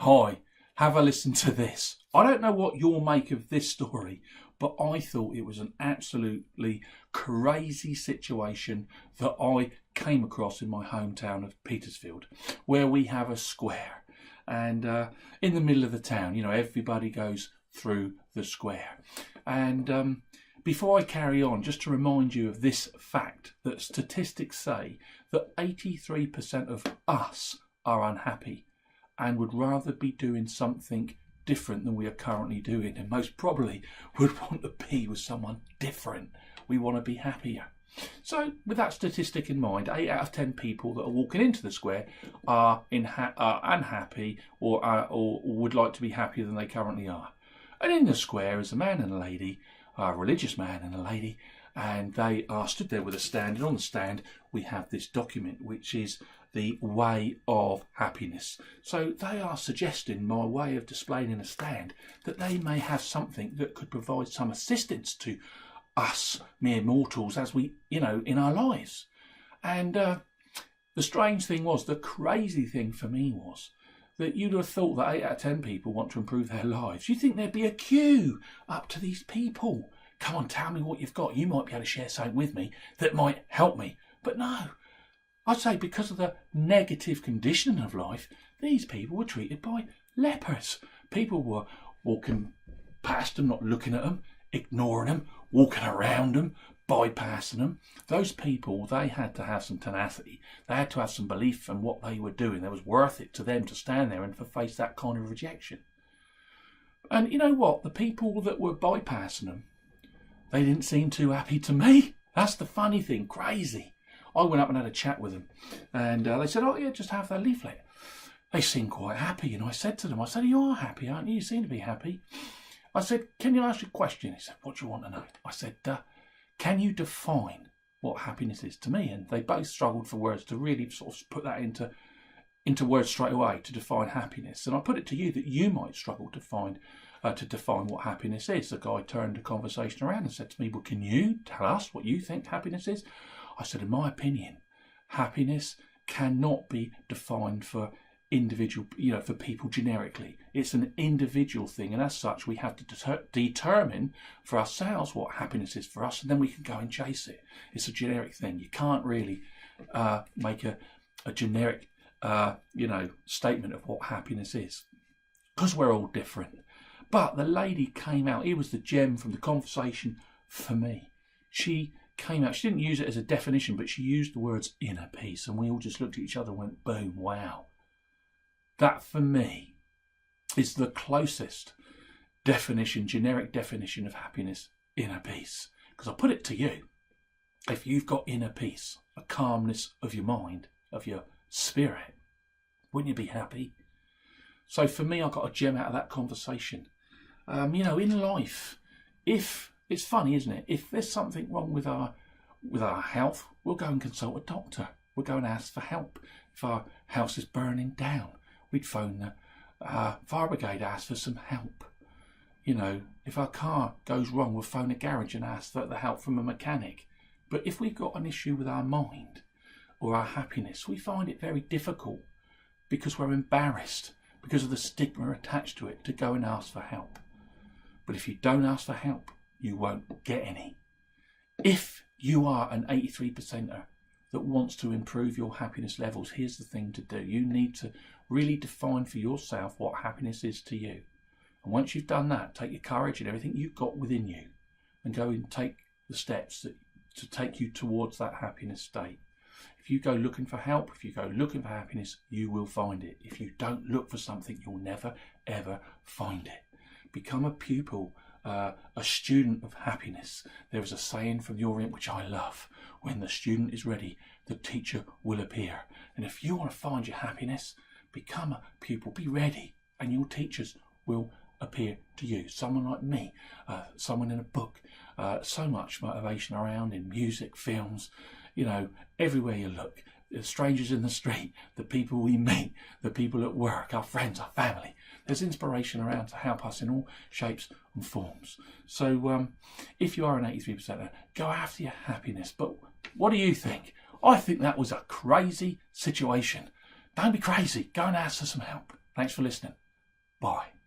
Hi, have a listen to this. I don't know what you'll make of this story, but I thought it was an absolutely crazy situation that I came across in my hometown of Petersfield, where we have a square. And in the middle of the town, everybody goes through the square. And before I carry on, just to remind you of this fact, that statistics say that 83% of us are unhappy and would rather be doing something different than we are currently doing, and most probably would want to be with someone different. We want to be happier. So with that statistic in mind, 8 out of 10 people that are walking into the square are unhappy or would like to be happier than they currently are. And in the square is a man and a lady, a religious man and a lady, and they are stood there with a stand, and on the stand we have this document which is the way of happiness. So they are suggesting, by way of displaying in a stand, that they may have something that could provide some assistance to us mere mortals as we, in our lives. And the strange thing was, the crazy thing for me was, that you'd have thought that 8 out of 10 people want to improve their lives. You'd think there'd be a queue up to these people. Come on, tell me what you've got. You might be able to share something with me that might help me. But no. I'd say because of the negative conditioning of life, these people were treated by lepers. People were walking past them, not looking at them, ignoring them, walking around them, bypassing them. Those people, they had to have some tenacity. They had to have some belief in what they were doing. It was worth it to them to stand there and to face that kind of rejection. And you know what? The people that were bypassing them, they didn't seem too happy to me. That's the funny thing. Crazy. I went up and had a chat with them, and they said, "Oh yeah, just have their leaflet." They seemed quite happy, and I said to them, "You are happy, aren't you? You seem to be happy." I said, "Can you ask a question?" He said, "What do you want to know?" I said, "Can you define what happiness is to me?" And they both struggled for words to really sort of put that into words straight away, to define happiness. And I put it to you that you might struggle to define what happiness is. The guy turned the conversation around and said to me, "Well, can you tell us what you think happiness is?" I said, "In my opinion, happiness cannot be defined for individual, for people generically. It's an individual thing, and as such, we have to determine for ourselves what happiness is for us, and then we can go and chase it. It's a generic thing. You can't really make a generic, statement of what happiness is, because we're all different." But the lady came out. It was the gem from the conversation for me. She came out. She didn't use it as a definition, but she used the words inner peace, and we all just looked at each other and went, boom, wow. That for me is the closest definition, generic definition of happiness, inner peace. Because I put it to you, if you've got inner peace, a calmness of your mind, of your spirit, wouldn't you be happy? So for me, I got a gem out of that conversation. In life, if it's funny, isn't it? If there's something wrong with our health, we'll go and consult a doctor. We'll go and ask for help. If our house is burning down, we'd phone the fire brigade, ask for some help. If our car goes wrong, we'll phone a garage and ask for the help from a mechanic. But if we've got an issue with our mind or our happiness, we find it very difficult because we're embarrassed, because of the stigma attached to it, to go and ask for help. But if you don't ask for help, you won't get any. If you are an 83%er that wants to improve your happiness levels, here's the thing to do. You need to really define for yourself what happiness is to you. And once you've done that, take your courage and everything you've got within you and go and take the steps to take you towards that happiness state. If you go looking for help, if you go looking for happiness, you will find it. If you don't look for something, you'll never, ever find it. Become a pupil, a student of happiness. There is a saying from the Orient which I love: when the student is ready, the teacher will appear. And if you want to find your happiness, become a pupil, be ready, and your teachers will appear to you. Someone like me, someone in a book, so much motivation around in music, films, everywhere you look. The strangers in the street, the people we meet, the people at work, our friends, our family. There's inspiration around to help us in all shapes and forms. So if you are an 83%er, go after your happiness. But what do you think? I think that was a crazy situation. Don't be crazy. Go and ask for some help. Thanks for listening. Bye.